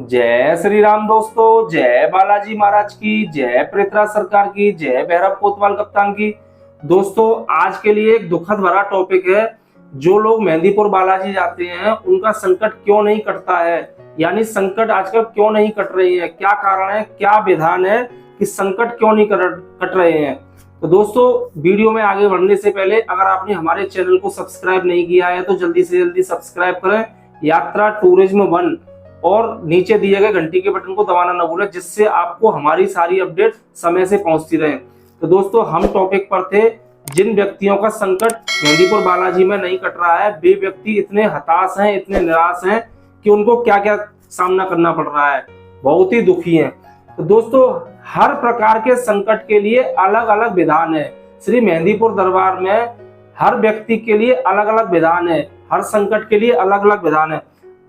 जय श्री राम दोस्तों। जय बालाजी महाराज की, जय प्रेतराज सरकार की, जय भैरव कोतवाल कप्तान की। दोस्तों आज के लिए एक दुखद भरा टॉपिक है। जो लोग मेहंदीपुर बालाजी जाते हैं उनका संकट क्यों नहीं कटता है, यानी संकट आजकल क्यों नहीं कट रही है, क्या कारण है, क्या विधान है कि संकट क्यों नहीं कट रहे हैं। तो दोस्तों वीडियो में आगे बढ़ने से पहले अगर आपने हमारे चैनल को सब्सक्राइब नहीं किया है तो जल्दी से जल्दी सब्सक्राइब करें, यात्रा टूरिज्म 1, और नीचे दिए गए घंटी के बटन को दबाना ना भूलें, जिससे आपको हमारी सारी अपडेट समय से पहुंचती रहे। तो दोस्तों हम टॉपिक पर थे, जिन व्यक्तियों का संकट मेहंदीपुर बालाजी में नहीं कट रहा है, वे व्यक्ति इतने हताश हैं, इतने निराश हैं कि उनको क्या क्या सामना करना पड़ रहा है, बहुत ही दुखी हैं। तो दोस्तों हर प्रकार के संकट के लिए अलग अलग विधान है। श्री मेहंदीपुर दरबार में हर व्यक्ति के लिए अलग अलग विधान है, हर संकट के लिए अलग अलग विधान है।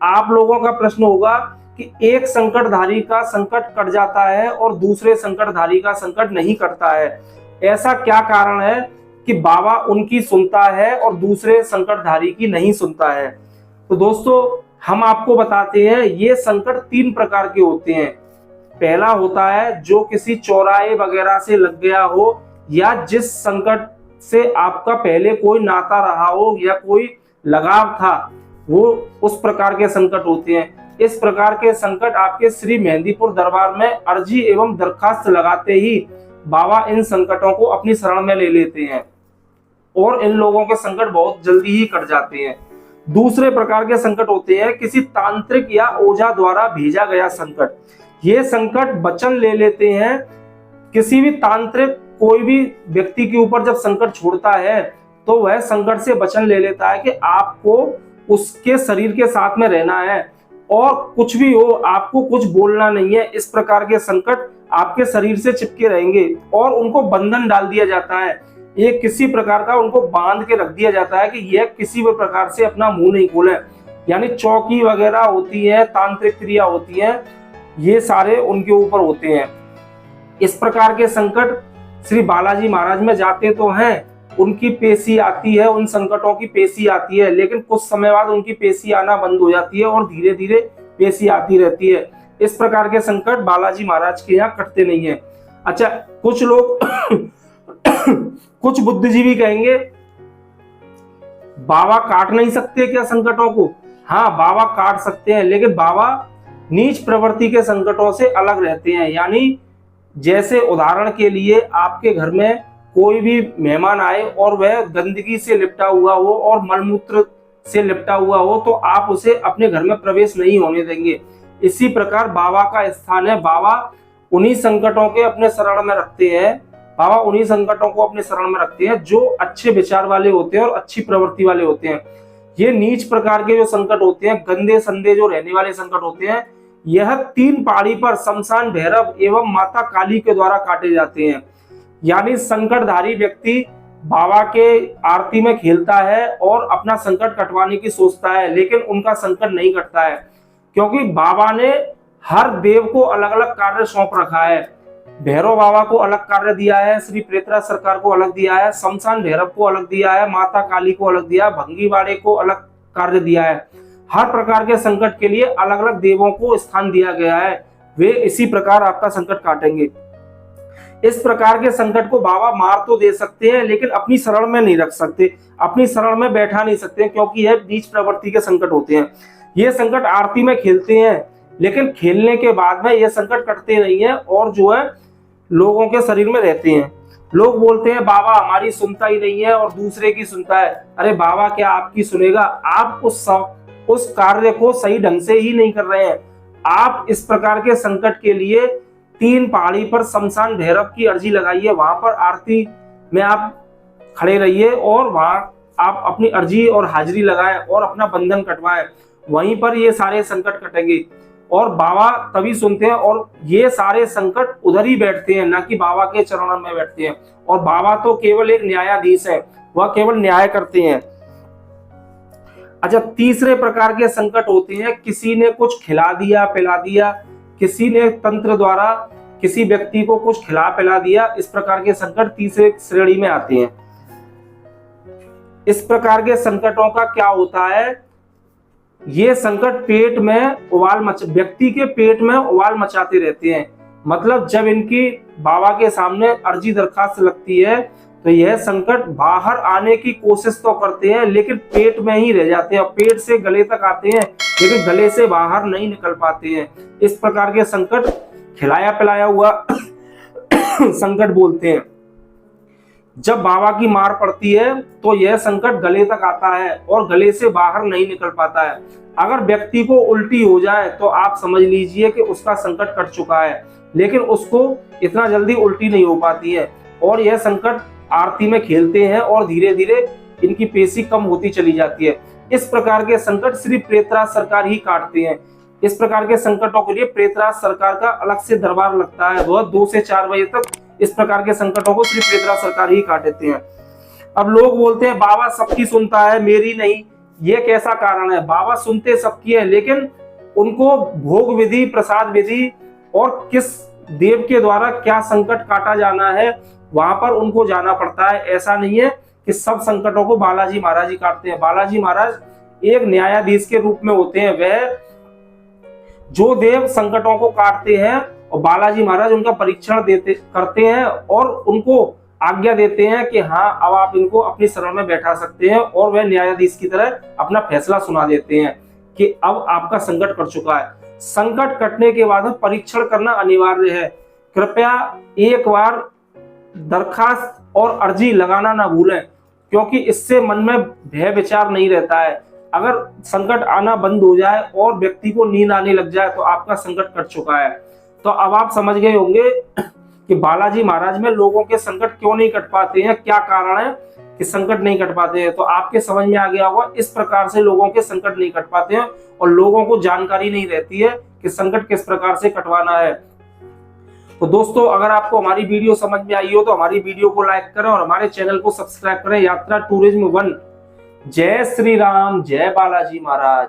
आप लोगों का प्रश्न होगा कि एक संकटधारी का संकट कट जाता है और दूसरे संकटधारी का संकट नहीं कटता है, ऐसा क्या कारण है कि बाबा उनकी सुनता है और दूसरे संकटधारी की नहीं सुनता है। तो दोस्तों हम आपको बताते हैं, ये संकट 3 प्रकार के होते हैं। पहला होता है जो किसी चौराहे वगैरह से लग गया हो, या जिस संकट से आपका पहले कोई नाता रहा हो या कोई लगाव था, वो उस प्रकार के संकट होते हैं। इस प्रकार के संकट आपके श्री मेहंदीपुर दरबार में अर्जी एवं दरखास्त लगाते ही बाबा इन संकटों को अपनी शरण में ले लेते हैं और इन लोगों के संकट बहुत जल्दी ही कट जाते हैं। दूसरे प्रकार के संकट होते हैं किसी तांत्रिक या ओझा द्वारा भेजा गया संकट। ये संकट वचन ले लेते हैं। किसी भी तांत्रिक कोई भी व्यक्ति के ऊपर जब संकट छोड़ता है तो वह संकट से वचन ले लेता है कि आपको उसके शरीर के साथ में रहना है और कुछ भी हो आपको कुछ बोलना नहीं है। इस प्रकार के संकट आपके शरीर से चिपके रहेंगे और उनको बंधन डाल दिया जाता है। ये किसी प्रकार का उनको बांध के रख दिया जाता है कि यह किसी भी प्रकार से अपना मुंह नहीं खोले, यानी चौकी वगैरह होती है, तांत्रिक क्रिया होती है, ये सारे उनके ऊपर होते हैं। इस प्रकार के संकट श्री बालाजी महाराज में जाते तो हैं, उनकी पेशी आती है, उन संकटों की पेशी आती है, लेकिन कुछ समय बाद उनकी पेशी आना बंद हो जाती है और धीरे धीरे पेशी आती रहती है। इस प्रकार के संकट बालाजी महाराज के यहाँ कटते नहीं है। अच्छा, कुछ लोग कुछ बुद्धिजीवी कहेंगे बाबा काट नहीं सकते क्या संकटों को? हाँ, बाबा काट सकते हैं, लेकिन बाबा नीच प्रवृत्ति के संकटों से अलग रहते हैं। यानी जैसे उदाहरण के लिए आपके घर में कोई भी मेहमान आए और वह गंदगी से लिपटा हुआ हो और मलमूत्र से लिपटा हुआ हो तो आप उसे अपने घर में प्रवेश नहीं होने देंगे। इसी प्रकार बाबा का स्थान है। बाबा उन्हीं संकटों के अपने शरण में रखते हैं, बाबा उन्हीं संकटों को अपने शरण में रखते हैं जो अच्छे विचार वाले होते हैं और अच्छी प्रवृत्ति वाले होते हैं। ये नीच प्रकार के जो संकट होते हैं, गंदे संदे जो रहने वाले संकट होते हैं, यह 3 पहाड़ी पर शमशान भैरव एवं माता काली के द्वारा काटे जाते हैं। यानी संकटधारी व्यक्ति बाबा के आरती में खेलता है और अपना संकट कटवाने की सोचता है, लेकिन उनका संकट नहीं कटता है, क्योंकि बाबा ने हर देव को अलग अलग कार्य सौंप रखा है। भैरव बाबा को अलग कार्य दिया है, श्री प्रेतराज सरकार को अलग दिया है, शमशान भैरव को अलग दिया है, माता काली को अलग दिया है, भंगीवाड़े को अलग कार्य दिया है। हर प्रकार के संकट के लिए अलग अलग देवों को स्थान दिया गया है, वे इसी प्रकार आपका संकट काटेंगे। इस प्रकार के संकट को बाबा मार तो दे सकते हैं, लेकिन अपनी शरण में नहीं रख सकते, अपनी शरण में बैठा नहीं सकते, क्योंकि यह नीच प्रवृत्ति के संकट होते हैं। ये संकट आरती में खेलते हैं, लेकिन खेलने के बाद में यह संकट कटते नहीं है और जो है लोगों के शरीर में रहते हैं। लोग बोलते हैं बाबा हमारी सुनता ही नहीं है और दूसरे की सुनता है। अरे बाबा क्या आपकी सुनेगा? आप उस कार्य को सही ढंग से ही नहीं कर रहे हैं। आप इस प्रकार के संकट के लिए 3 पहाड़ी पर शमशान भैरव की अर्जी लगाइए, वहां पर आरती में आप खड़े रहिए और वहां आप अपनी अर्जी और हाजिरी लगाएं और अपना बंधन कटवाएं। वहीं पर ये सारे संकट कटेंगे और बाबा तभी सुनते हैं, और ये सारे संकट उधर ही बैठते हैं, ना कि बाबा के चरणों में बैठते हैं। और बाबा तो केवल एक न्यायाधीश है, वह केवल न्याय करते हैं। अच्छा, तीसरे प्रकार के संकट होते हैं किसी ने कुछ खिला दिया पिला दिया, किसी ने तंत्र द्वारा किसी व्यक्ति को कुछ खिला पिला दिया। इस प्रकार के संकट तीसरे श्रेणी में आते हैं। इस प्रकार के संकटों का क्या होता है, ये संकट पेट में व्यक्ति के पेट में उबाल मचाते रहते हैं। मतलब जब इनकी बाबा के सामने अर्जी दरखास्त लगती है तो यह संकट बाहर आने की कोशिश तो करते हैं, लेकिन पेट में ही रह जाते हैं। पेट से गले तक आते हैं लेकिन गले से बाहर नहीं निकल पाते हैं। इस प्रकार के संकट खिलाया पिलाया हुआ संकट बोलते हैं। जब बाबा की मार पड़ती है तो यह संकट गले तक आता है और गले से बाहर नहीं निकल पाता है। अगर व्यक्ति को उल्टी हो जाए तो आप समझ लीजिए कि उसका संकट कट चुका है, लेकिन उसको इतना जल्दी उल्टी नहीं हो पाती है और यह संकट आरती में खेलते हैं और धीरे धीरे इनकी पेशी कम होती चली जाती है। इस प्रकार के संकट सिर्फ प्रेतराज सरकार ही काटते हैं। इस प्रकार के संकटों के लिए प्रेतराज सरकार का अलग से दरबार लगता है। वह 2 से 4 बजे तक इस प्रकार के संकटों को सिर्फ प्रेतराज सरकार ही काट देते हैं। अब लोग बोलते हैं बाबा सबकी सुनता है मेरी नहीं, ये कैसा कारण है? बाबा सुनते सबकी है, लेकिन उनको भोग विधि, प्रसाद विधि और किस देव के द्वारा क्या संकट काटा जाना है वहां पर उनको जाना पड़ता है। ऐसा नहीं है कि सब संकटों को बालाजी महाराज ही काटते हैं। बालाजी महाराज एक न्यायाधीश के रूप में होते हैं। वह जो देव संकटों को काटते हैं और बालाजी महाराज उनका परीक्षण करते हैं और उनको आज्ञा देते हैं कि हाँ अब आप इनको अपनी शरण में बैठा सकते हैं, और वह न्यायाधीश की तरह अपना फैसला सुना देते हैं कि अब आपका संकट कट चुका है। संकट कटने के बाद परीक्षण करना अनिवार्य है। कृपया एक बार दरखास्त और अर्जी लगाना ना भूलें, क्योंकि इससे मन में भय विचार नहीं रहता है। अगर संकट आना बंद हो जाए और व्यक्ति को नींद आने लग जाए तो आपका संकट कट चुका है। तो अब आप समझ गए होंगे कि बालाजी महाराज में लोगों के संकट क्यों नहीं कट पाते हैं, क्या कारण है कि संकट नहीं कट पाते हैं। तो आपके समझ में आ गया होगा इस प्रकार से लोगों के संकट नहीं कट पाते हैं और लोगों को जानकारी नहीं रहती है कि संकट किस प्रकार से कटवाना है। तो दोस्तों, अगर आपको हमारी वीडियो समझ में आई हो तो हमारी वीडियो को लाइक करें और हमारे चैनल को सब्सक्राइब करें। यात्रा टूरिज्म 1। जय श्री राम, जय बालाजी महाराज।